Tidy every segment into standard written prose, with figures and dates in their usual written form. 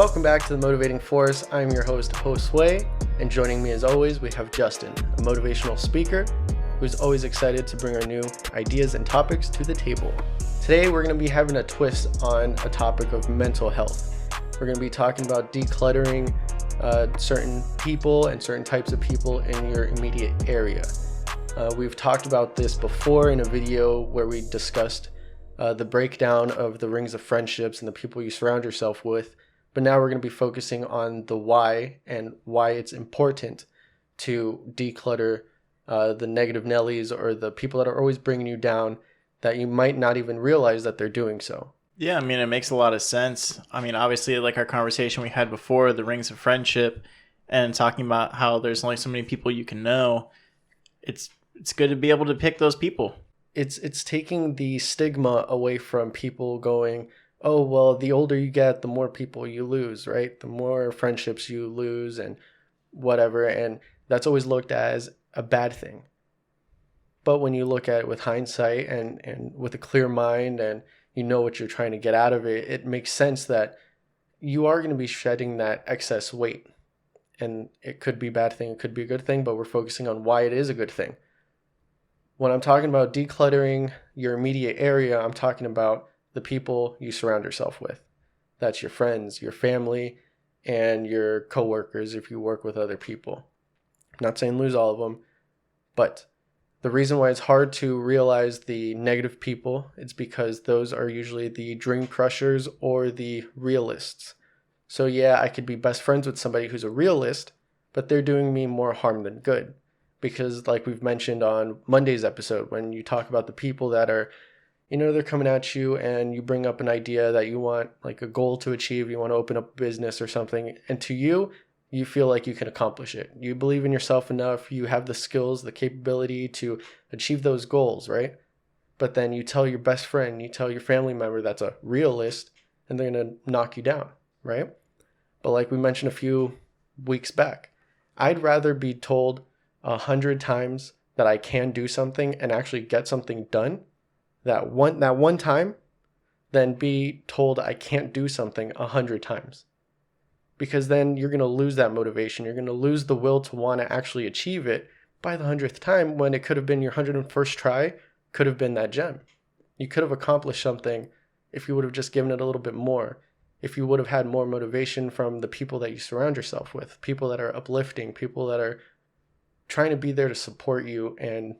welcome back to The Motivating Force. I'm your host, Josue, and joining me as always, we have Justin, a motivational speaker who's always excited to bring our new ideas and topics to the table. Today, we're going to be having a twist on a topic of mental health. We're going to be talking about decluttering certain people and certain types of people in your immediate area. We've talked about this before in a video where we discussed the breakdown of the rings of friendships and the people you surround yourself with. But now we're going to be focusing on the why and why it's important to declutter the negative Nellies or the people that are always bringing you down that you might not even realize that they're doing so. Yeah, I mean, it makes a lot of sense. I mean, obviously, like our conversation we had before, the rings of friendship, and talking about how there's only so many people you can know, it's good to be able to pick those people. It's taking the stigma away from people going, oh, well, the older you get, the more people you lose, right? The more friendships you lose and whatever. And that's always looked at as a bad thing. But when you look at it with hindsight and with a clear mind and you know what you're trying to get out of it, it makes sense that you are going to be shedding that excess weight. And it could be a bad thing, it could be a good thing, but we're focusing on why it is a good thing. When I'm talking about decluttering your immediate area, I'm talking about the people you surround yourself with. That's your friends, your family, and your coworkers if you work with other people. I'm not saying lose all of them, but the reason why it's hard to realize the negative people is because those are usually the dream crushers or the realists. So yeah, I could be best friends with somebody who's a realist, but they're doing me more harm than good. Because like we've mentioned on Monday's episode, when you talk about the people that are, they're coming at you and you bring up an idea that you want, like a goal to achieve, you want to open up a business or something, and to you, you feel like you can accomplish it. You believe in yourself enough, you have the skills, the capability to achieve those goals, right? But then you tell your best friend, you tell your family member that's a realist, and they're going to knock you down, right? But like we mentioned a few weeks back, I'd rather be told 100 times that I can do something and actually get something done that one time than be told I can't do something 100 times. Because then you're going to lose that motivation. You're going to lose the will to want to actually achieve it by the 100th time when it could have been your 101st try, could have been that gem. You could have accomplished something if you would have just given it a little bit more. If you would have had more motivation from the people that you surround yourself with, people that are uplifting, people that are trying to be there to support you and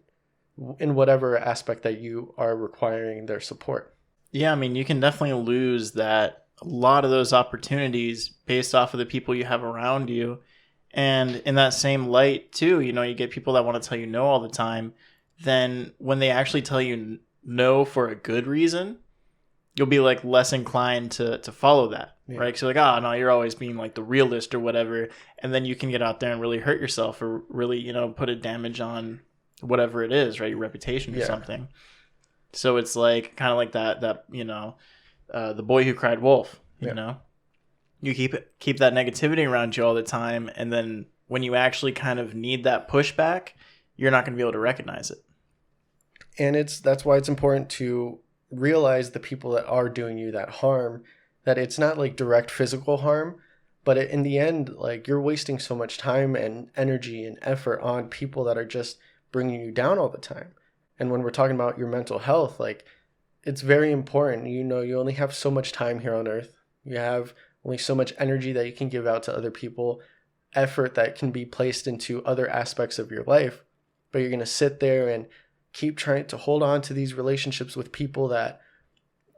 in whatever aspect that you are requiring their support. Yeah, I mean, you can definitely lose that a lot of those opportunities based off of the people you have around you. And in that same light too, you get people that want to tell you no all the time. Then when they actually tell you no for a good reason, you'll be like less inclined to follow that, right? Because you're like, oh, no, you're always being like the realist or whatever. And then you can get out there and really hurt yourself or really, put a damage on whatever it is, right? Your reputation or something. So it's like kind of like that the boy who cried wolf, you know? You keep that negativity around you all the time. And then when you actually kind of need that pushback, you're not going to be able to recognize it. And that's why it's important to realize the people that are doing you that harm, that it's not like direct physical harm, but in the end, like you're wasting so much time and energy and effort on people that are just bringing you down all the time. And when we're talking about your mental health, like it's very important. You only have so much time here on earth. You have only so much energy that you can give out to other people, effort that can be placed into other aspects of your life. But you're going to sit there and keep trying to hold on to these relationships with people that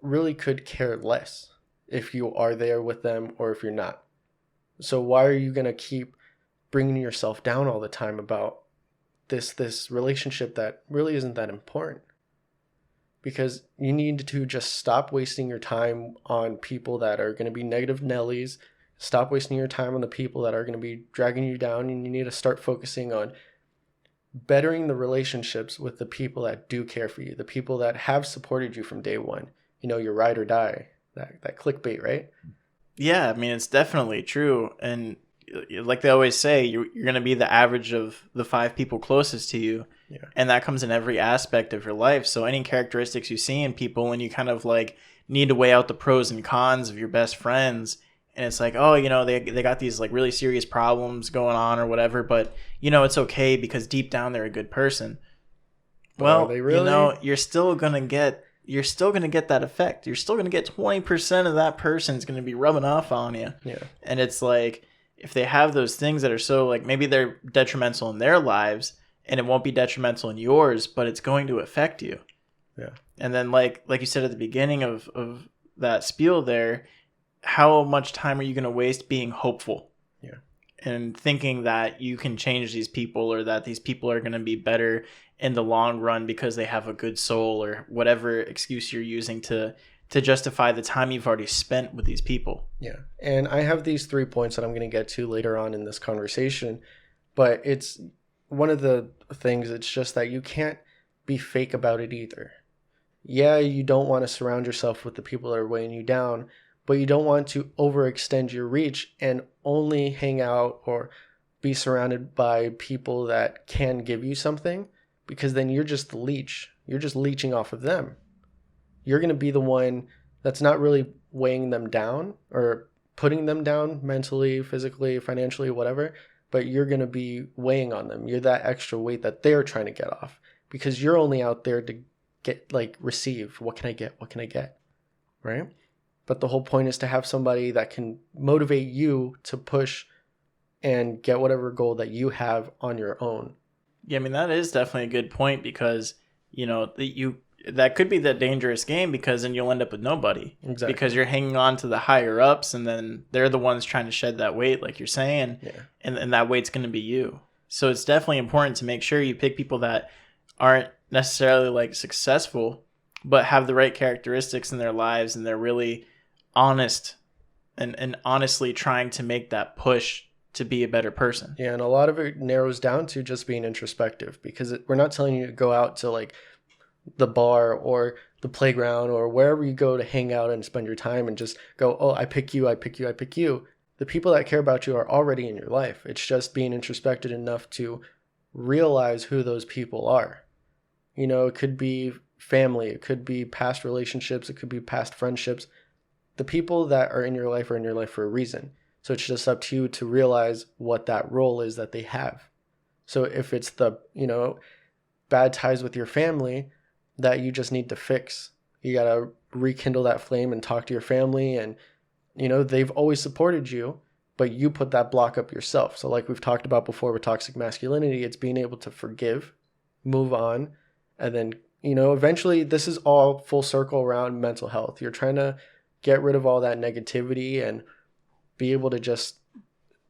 really could care less if you are there with them or if you're not. So why are you going to keep bringing yourself down all the time about this relationship that really isn't that important? Because you need to just stop wasting your time on people that are going to be negative Nellies. Stop wasting your time on the people that are going to be dragging you down, and you need to start focusing on bettering the relationships with the people that do care for you, the people that have supported you from day one. Your ride or die, that clickbait, right? Yeah, I mean, it's definitely true. And like they always say, you're going to be the average of the 5 people closest to you. Yeah. And that comes in every aspect of your life. So any characteristics you see in people, and you kind of like need to weigh out the pros and cons of your best friends and it's like, oh, they got these like really serious problems going on or whatever, but it's okay because deep down they're a good person. But are Well, they really? you're still gonna get that effect. You're still gonna get 20% of that person's gonna be rubbing off on you. Yeah. And it's like, if they have those things that are so like, maybe they're detrimental in their lives and it won't be detrimental in yours, but it's going to affect you. Yeah. And then like you said at the beginning of that spiel there, how much time are you going to waste being hopeful? Yeah. And thinking that you can change these people, or that these people are going to be better in the long run because they have a good soul, or whatever excuse you're using to justify the time you've already spent with these people. Yeah. And I have these 3 points that I'm going to get to later on in this conversation, but it's one of the things, it's just that you can't be fake about it either. Yeah, you don't want to surround yourself with the people that are weighing you down, but you don't want to overextend your reach and only hang out or be surrounded by people that can give you something, because then you're just the leech. You're just leeching off of them. You're going to be the one that's not really weighing them down or putting them down mentally, physically, financially, whatever, but you're going to be weighing on them. You're that extra weight that they're trying to get off, because you're only out there to get, like, receive. What can I get? What can I get? Right? But the whole point is to have somebody that can motivate you to push and get whatever goal that you have on your own. Yeah, I mean, that is definitely a good point, because that could be the dangerous game, because then you'll end up with nobody. Exactly. Because you're hanging on to the higher ups, and then they're the ones trying to shed that weight, like you're saying. Yeah. And that weight's going to be you. So it's definitely important to make sure you pick people that aren't necessarily like successful, but have the right characteristics in their lives, and they're really honest and honestly trying to make that push to be a better person. Yeah, and a lot of it narrows down to just being introspective, because we're not telling you to go out to like the bar or the playground or wherever you go to hang out and spend your time and just go, oh, I pick you, I pick you, I pick you. The people that care about you are already in your life. It's just being introspective enough to realize who those people are. It could be family, it could be past relationships, it could be past friendships. The people that are in your life are in your life for a reason. So it's just up to you to realize what that role is that they have. So if it's the, bad ties with your family that you just need to fix, you got to rekindle that flame and talk to your family. And, they've always supported you, but you put that block up yourself. So like we've talked about before with toxic masculinity, it's being able to forgive, move on, and then, eventually this is all full circle around mental health. You're trying to get rid of all that negativity and be able to just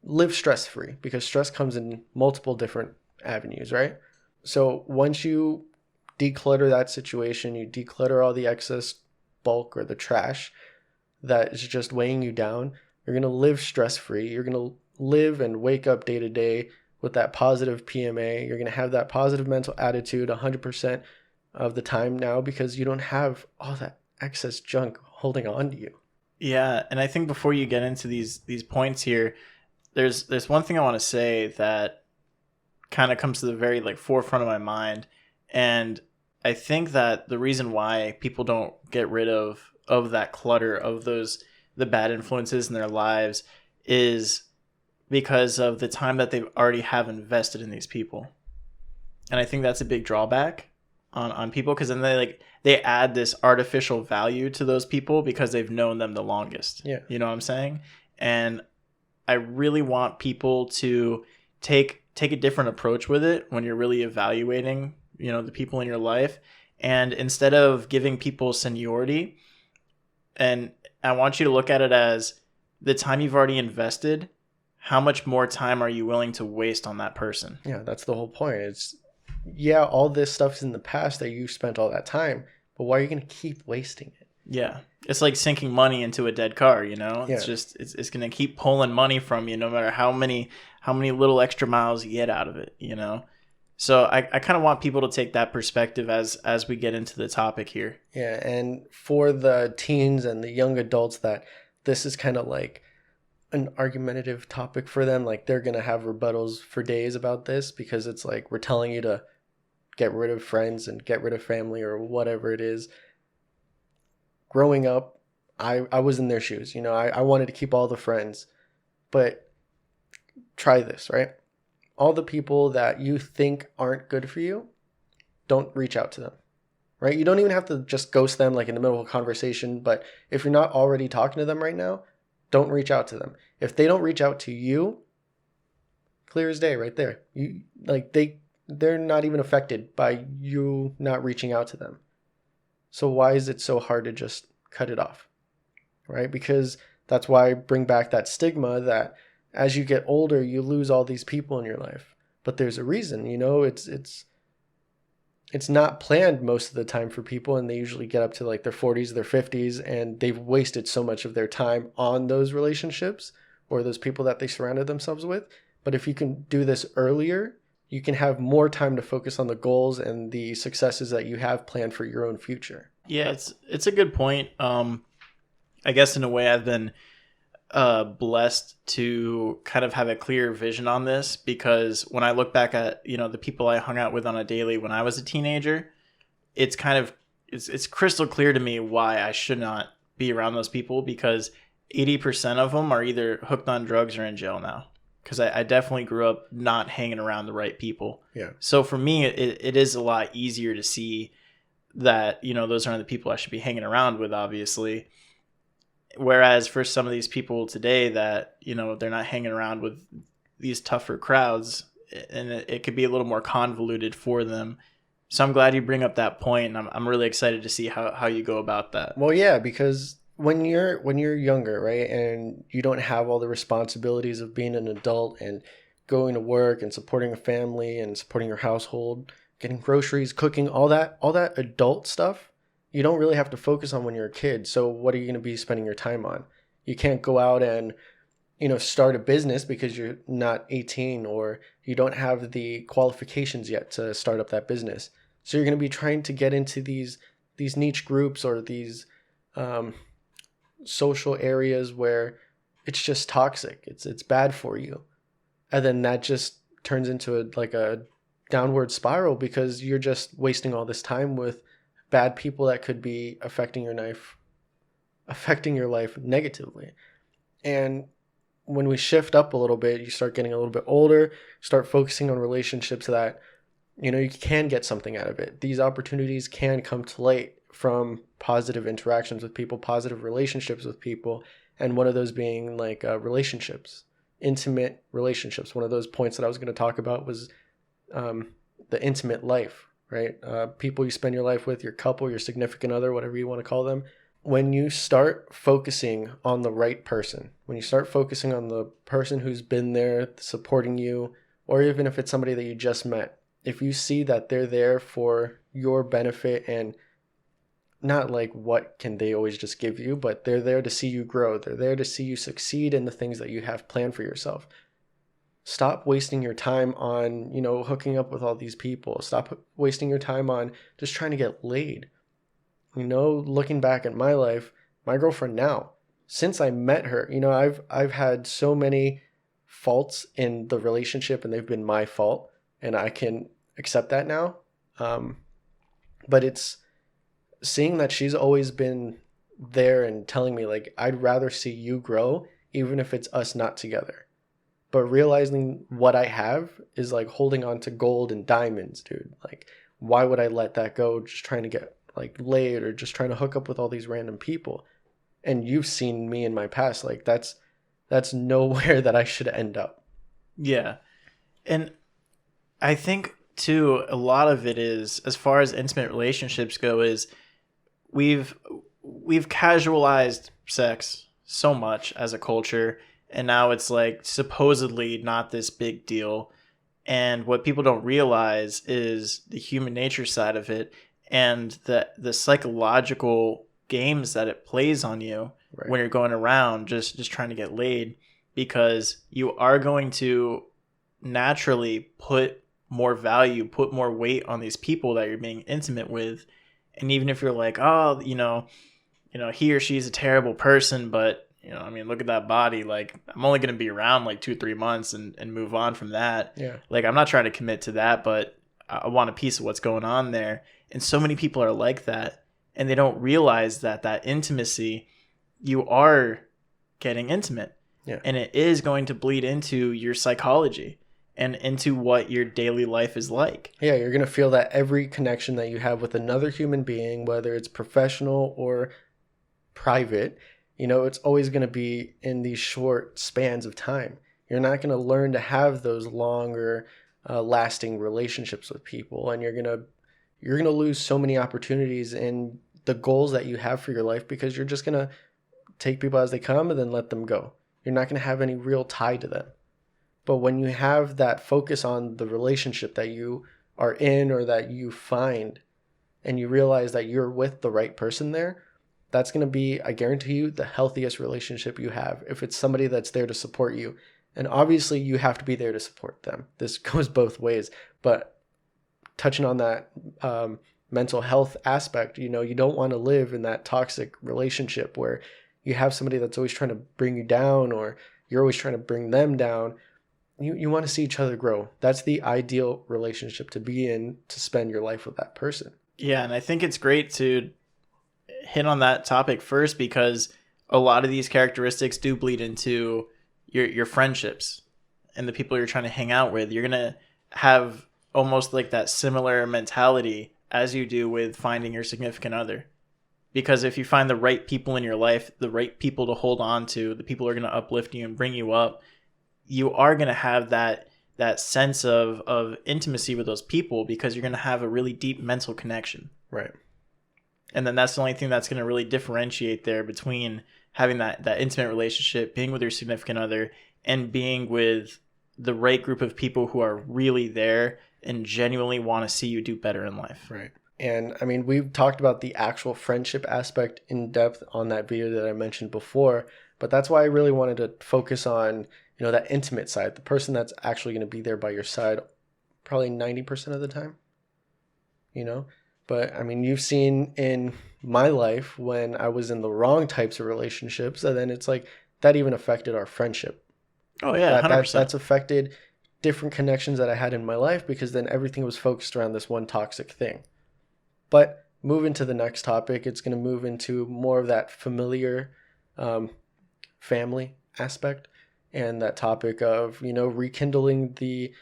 live stress-free, because stress comes in multiple different avenues, right? So once you declutter that situation, you declutter all the excess bulk or the trash that is just weighing you down, you're going to live stress-free. You're going to live and wake up day to day with that positive PMA. You're going to have that positive mental attitude 100% of the time now, because you don't have all that excess junk holding on to you. Yeah, and I think before you get into these points here, there's one thing I want to say that kind of comes to the very like forefront of my mind, and I think that the reason why people don't get rid of that clutter of the bad influences in their lives is because of the time that they already have invested in these people. And I think that's a big drawback on people, because then they add this artificial value to those people because they've known them the longest. Yeah. You know what I'm saying? And I really want people to take a different approach with it when you're really evaluating, the people in your life. And instead of giving people seniority, and I want you to look at it as the time you've already invested, how much more time are you willing to waste on that person? Yeah, that's the whole point. It's, yeah, all this stuff's in the past that you spent all that time, but why are you going to keep wasting it? Yeah. It's like sinking money into a dead car, Yeah. It's just, it's going to keep pulling money from you no matter how many little extra miles you get out of it, So I kind of want people to take that perspective as we get into the topic here. Yeah, and for the teens and the young adults that this is kind of like an argumentative topic for them, like they're going to have rebuttals for days about this, because it's like we're telling you to get rid of friends and get rid of family or whatever it is. Growing up, I was in their shoes. I wanted to keep all the friends. But try this, right? All the people that you think aren't good for you, don't reach out to them, right? You don't even have to just ghost them like in the middle of a conversation. But if you're not already talking to them right now, don't reach out to them. If they don't reach out to you, clear as day right there. They're not even affected by you not reaching out to them. So why is it so hard to just cut it off? Right? Because that's why I bring back that stigma that as you get older, you lose all these people in your life. But there's a reason, it's not planned most of the time for people, and they usually get up to like their 40s, their 50s, and they've wasted so much of their time on those relationships or those people that they surrounded themselves with. But if you can do this earlier, you can have more time to focus on the goals and the successes that you have planned for your own future. Yeah, it's a good point. I guess in a way I've been blessed to kind of have a clear vision on this, because when I look back at, the people I hung out with on a daily when I was a teenager, it's crystal clear to me why I should not be around those people, because 80% of them are either hooked on drugs or in jail now. Because I definitely grew up not hanging around the right people. Yeah. So for me, it is a lot easier to see that, those aren't the people I should be hanging around with, obviously. Whereas for some of these people today that, they're not hanging around with these tougher crowds, and it could be a little more convoluted for them. So I'm glad you bring up that point, and I'm really excited to see how you go about that. Well, yeah, because when you're younger, right, and you don't have all the responsibilities of being an adult and going to work and supporting a family and supporting your household, getting groceries, cooking, all that adult stuff, you don't really have to focus on when you're a kid. So what are you going to be spending your time on? You can't go out and, start a business because you're not 18 or you don't have the qualifications yet to start up that business. So you're going to be trying to get into these niche groups or these social areas where it's just toxic. It's bad for you. And then that just turns into a downward spiral because you're just wasting all this time with bad people that could be affecting your life negatively. And when we shift up a little bit, you start getting a little bit older, start focusing on relationships that, you can get something out of it. These opportunities can come to light from positive interactions with people, positive relationships with people. And one of those being relationships, intimate relationships. One of those points that I was going to talk about was the intimate life, right? People you spend your life with, your couple, your significant other, whatever you want to call them. When you start focusing on the right person, when you start focusing on the person who's been there supporting you, or even if it's somebody that you just met, if you see that they're there for your benefit and not what can they always just give you, but they're there to see you grow. They're there to see you succeed in the things that you have planned for yourself. Stop wasting your time on, hooking up with all these people. Stop wasting your time on just trying to get laid. Looking back at my life, my girlfriend now, since I met her, I've had so many faults in the relationship and they've been my fault and I can accept that now. But it's seeing that she's always been there and telling me I'd rather see you grow even if it's us not together. But realizing what I have is holding on to gold and diamonds, dude. Why would I let that go just trying to get laid or just trying to hook up with all these random people? And you've seen me in my past. That's nowhere that I should end up. Yeah. And I think too, a lot of it is, as far as intimate relationships go, is we've casualized sex so much as a culture, and now it's supposedly not this big deal. And what people don't realize is the human nature side of it and the psychological games that it plays on you when you're going around just trying to get laid, because you are going to naturally put more value, put more weight on these people that you're being intimate with. And even if you're he or she's a terrible person, but look at that body. I'm only going to be around 2-3 months and move on from that. Yeah. I'm not trying to commit to that, but I want a piece of what's going on there. And so many people are like that, and they don't realize that intimacy you are getting intimate. Yeah. And it is going to bleed into your psychology and into what your daily life is like. Yeah, you're going to feel that every connection that you have with another human being, whether it's professional or private, it's always going to be in these short spans of time. You're not going to learn to have those longer lasting relationships with people, and you're going to lose so many opportunities in the goals that you have for your life because you're just going to take people as they come and then let them go. You're not going to have any real tie to them. But when you have that focus on the relationship that you are in or that you find, and you realize that you're with the right person there, that's going to be, I guarantee you, the healthiest relationship you have if it's somebody that's there to support you. And obviously you have to be there to support them. This goes both ways. But touching on that mental health aspect, you don't want to live in that toxic relationship where you have somebody that's always trying to bring you down or you're always trying to bring them down. You want to see each other grow. That's the ideal relationship to be in, to spend your life with that person. Yeah, and I think it's great to hit on that topic first because a lot of these characteristics do bleed into your friendships and the people you're trying to hang out with. You're going to have almost like that similar mentality as you do with finding your significant other. Because if you find the right people in your life, the right people to hold on to, the people who are going to uplift you and bring you up, you are going to have that sense of intimacy with those people because you're going to have a really deep mental connection. Right. And then that's the only thing that's going to really differentiate there between having that intimate relationship, being with your significant other, and being with the right group of people who are really there and genuinely want to see you do better in life. Right. And I mean, we've talked about the actual friendship aspect in depth on that video that I mentioned before, but that's why I really wanted to focus on that intimate side, the person that's actually going to be there by your side probably 90% of the time, But I mean, you've seen in my life when I was in the wrong types of relationships, and then it's like that even affected our friendship. Oh yeah, 100%. That's affected different connections that I had in my life because then everything was focused around this one toxic thing. But moving to the next topic, it's going to move into more of that familiar family aspect. And that topic of, rekindling the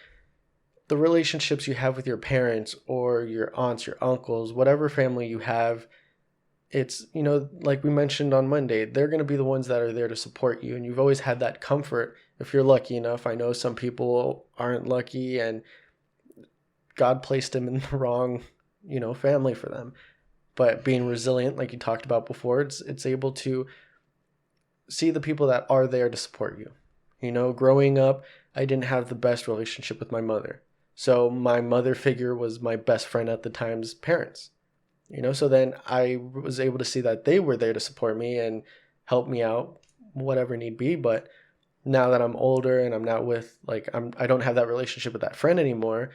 relationships you have with your parents or your aunts, your uncles, whatever family you have. It's, like we mentioned on Monday, they're going to be the ones that are there to support you. And you've always had that comfort if you're lucky enough. I know some people aren't lucky and God placed them in the wrong, family for them. But being resilient, like you talked about before, it's able to see the people that are there to support you. Growing up, I didn't have the best relationship with my mother. So my mother figure was my best friend at the time's parents. So then I was able to see that they were there to support me and help me out, whatever need be. But now that I'm older and I'm not with, I don't have that relationship with that friend anymore,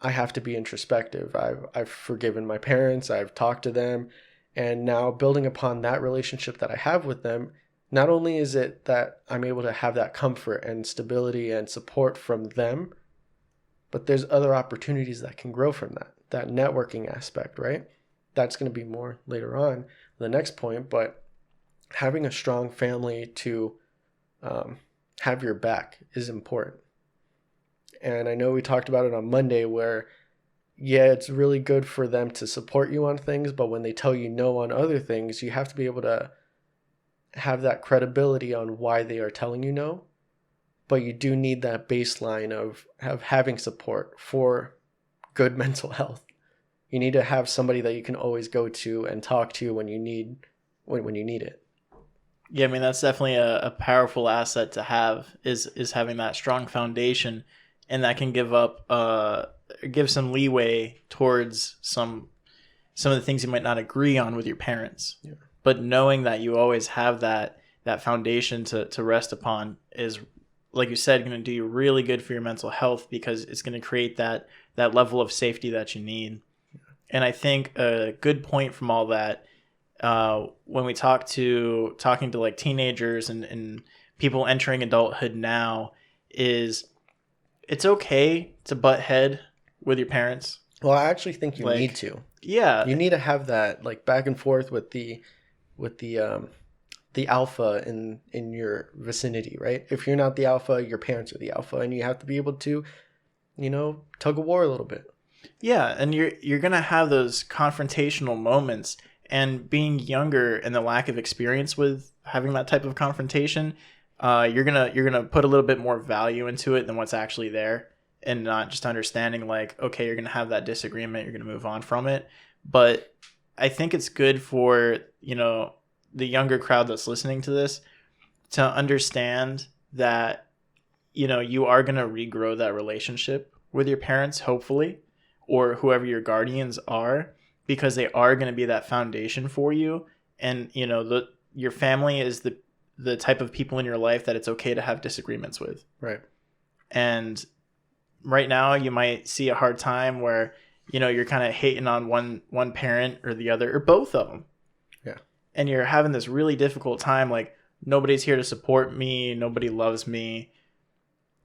I have to be introspective. I've forgiven my parents. I've talked to them. And now building upon that relationship that I have with them, not only is it that I'm able to have that comfort and stability and support from them, but there's other opportunities that can grow from that networking aspect, right? That's going to be more later on, the next point, but having a strong family to have your back is important. And I know we talked about it on Monday where, yeah, it's really good for them to support you on things, but when they tell you no on other things, you have to be able to have that credibility on why they are telling you no. But you do need that baseline of having support for good mental health. You need to have somebody that you can always go to and talk to when you need it. Yeah, I mean, that's definitely a powerful asset to have is having that strong foundation, and that can give some leeway towards some of the things you might not agree on with your parents. Yeah. But knowing that you always have that foundation to rest upon is, like you said, going to do you really good for your mental health because it's going to create that level of safety that you need. And I think a good point from all that, when we talking to like teenagers and people entering adulthood now, is it's okay to butt head with your parents. Well, I actually think you need to. Yeah. You need to have that back and forth with the the alpha in your vicinity, right? If you're not the alpha, your parents are the alpha, and you have to be able to, tug of war a little bit. Yeah, and you're gonna have those confrontational moments, and being younger and the lack of experience with having that type of confrontation, you're gonna put a little bit more value into it than what's actually there, and not just understanding like, okay, you're gonna have that disagreement, you're gonna move on from it. But I think it's good for the younger crowd that's listening to this to understand that you are gonna regrow that relationship with your parents, hopefully, or whoever your guardians are, because they are going to be that foundation for you. And your family is the type of people in your life that it's okay to have disagreements with. Right. And right now you might see a hard time where you're kind of hating on one parent or the other, or both of them. Yeah. And you're having this really difficult time, like, nobody's here to support me, nobody loves me.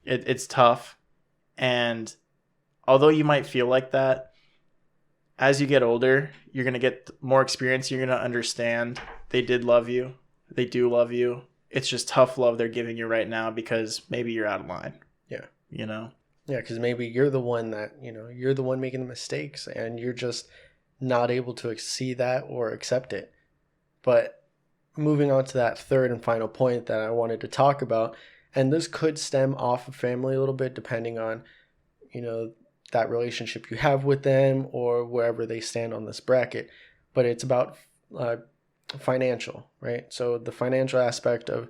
It's tough. And although you might feel like that, as you get older, you're going to get more experience. You're going to understand they did love you. They do love you. It's just tough love they're giving you right now because maybe you're out of line. Yeah. Yeah, because maybe you're the one that, you're the one making the mistakes, and you're just not able to see that or accept it. But moving on to that third and final point that I wanted to talk about, and this could stem off of family a little bit, depending on, that relationship you have with them or wherever they stand on this bracket. But it's about financial, right? So the financial aspect of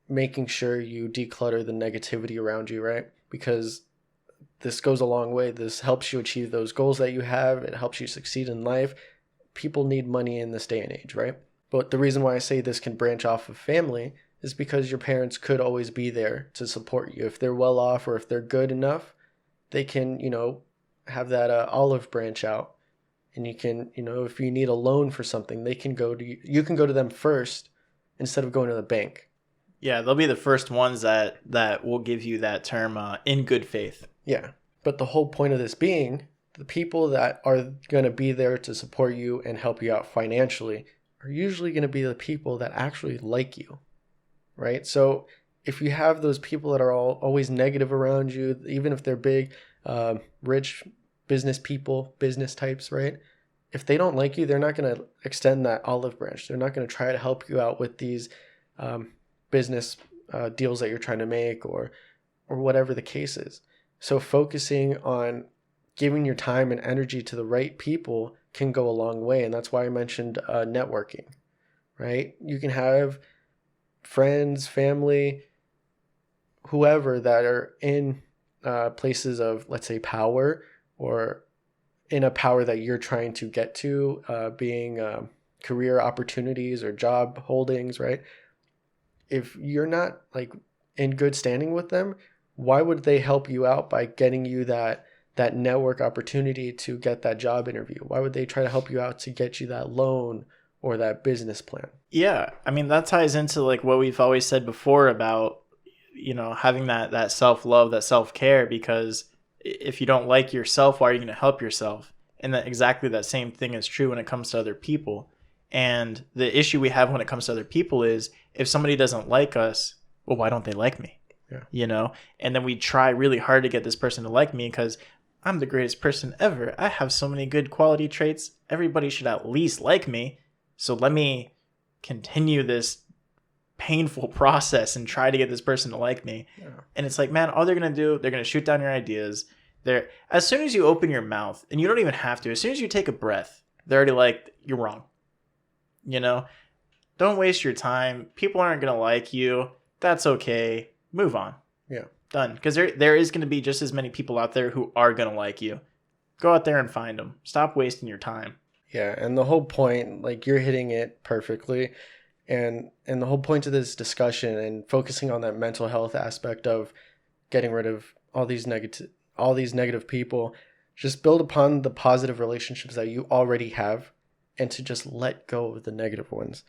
making sure you declutter the negativity around you, right? Because this goes a long way. This helps you achieve those goals that you have. It helps you succeed in life. People need money in this day and age, right? But the reason why I say this can branch off of family is because your parents could always be there to support you. If they're well off or if they're good enough, they can, have that olive branch out. And you can, if you need a loan for something, they can go to you. You can go to them first instead of going to the bank. Yeah, they'll be the first ones that will give you that term, in good faith. Yeah. But the whole point of this being, the people that are going to be there to support you and help you out financially are usually going to be the people that actually like you, right? So if you have those people that are always negative around you, even if they're big, rich business people, business types, right? If they don't like you, they're not going to extend that olive branch. They're not going to try to help you out with these business deals that you're trying to make, or whatever the case is. So focusing on giving your time and energy to the right people can go a long way. And that's why I mentioned networking, right? You can have friends, family, whoever that are in places of, let's say, power, or in a power that you're trying to get to, being career opportunities or job holdings, right? If you're not like in good standing with them, why would they help you out by getting you that network opportunity to get that job interview? Why would they try to help you out to get you that loan or that business plan? Yeah, I mean, that ties into like what we've always said before about having that self-love, that self-care, because if you don't like yourself, why are you going to help yourself? And that exactly that same thing is true when it comes to other people. And the issue we have when it comes to other people is, if somebody doesn't like us, well, why don't they like me? Yeah. And then we try really hard to get this person to like me because I'm the greatest person ever. I have so many good quality traits. Everybody should at least like me. So let me continue this painful process and try to get this person to like me. Yeah. And it's like, man, all they're going to do, they're going to shoot down your ideas. As soon as you open your mouth, and you don't even have to, as soon as you take a breath, they're already like, you're wrong. Don't waste your time. People aren't going to like you. That's okay. Move on. Yeah. Done. Because there is going to be just as many people out there who are going to like you. Go out there and find them. Stop wasting your time. Yeah. And the whole point, like, you're hitting it perfectly. And the whole point of this discussion and focusing on that mental health aspect of getting rid of all these negative people, just build upon the positive relationships that you already have, and to just let go of the negative ones.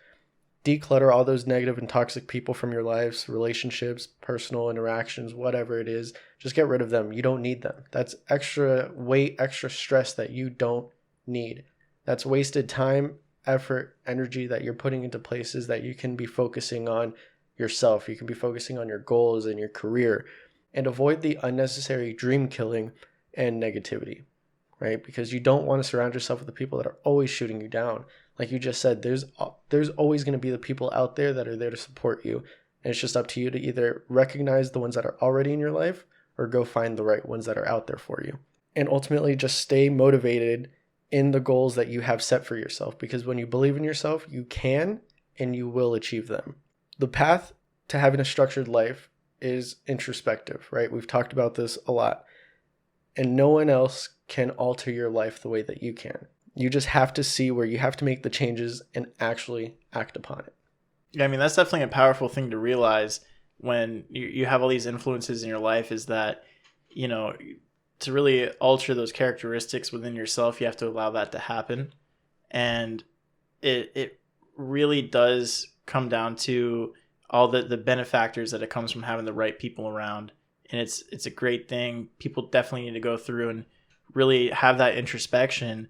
Declutter all those negative and toxic people from your lives, relationships, personal interactions, whatever it is. Just get rid of them. You don't need them. That's extra weight, extra stress that you don't need. That's wasted time, effort, energy that you're putting into places that you can be focusing on yourself. You can be focusing on your goals and your career, and avoid the unnecessary dream killing and negativity, right? Because you don't want to surround yourself with the people that are always shooting you down. Like you just said, there's always going to be the people out there that are there to support you. And it's just up to you to either recognize the ones that are already in your life or go find the right ones that are out there for you. And ultimately just stay motivated in the goals that you have set for yourself, because when you believe in yourself, you can and you will achieve them. The path to having a structured life is introspective, right? We've talked about this a lot. And no one else can alter your life the way that you can. You just have to see where you have to make the changes and actually act upon it. Yeah, I mean, that's definitely a powerful thing to realize when you have all these influences in your life, is that, you know, to really alter those characteristics within yourself, you have to allow that to happen. And it really does come down to all the benefactors that it comes from having the right people around. And it's a great thing. People definitely need to go through and really have that introspection.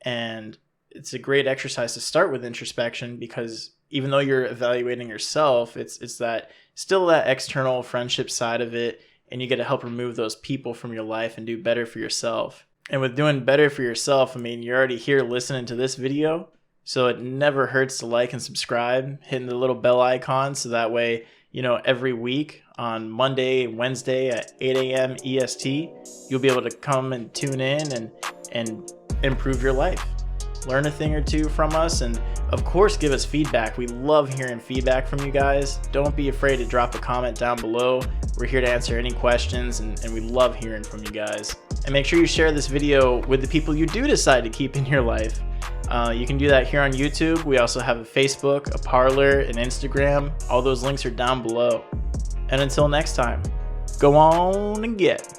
And it's a great exercise to start with introspection, because even though you're evaluating yourself, it's that still that external friendship side of it, and you get to help remove those people from your life and do better for yourself. And with doing better for yourself, I mean, you're already here listening to this video, so it never hurts to like and subscribe, hitting the little bell icon, so that way, you know, every week on Monday and Wednesday at 8 a.m. EST, you'll be able to come and tune in and improve your life. Learn a thing or two from us, and of course give us feedback. We love hearing feedback from you guys. Don't be afraid to drop a comment down below. We're here to answer any questions, and we love hearing from you guys. And make sure you share this video with the people you do decide to keep in your life. You can do that here on YouTube. We also have a Facebook, a Parler, an Instagram. All those links are down below. And until next time, go on and get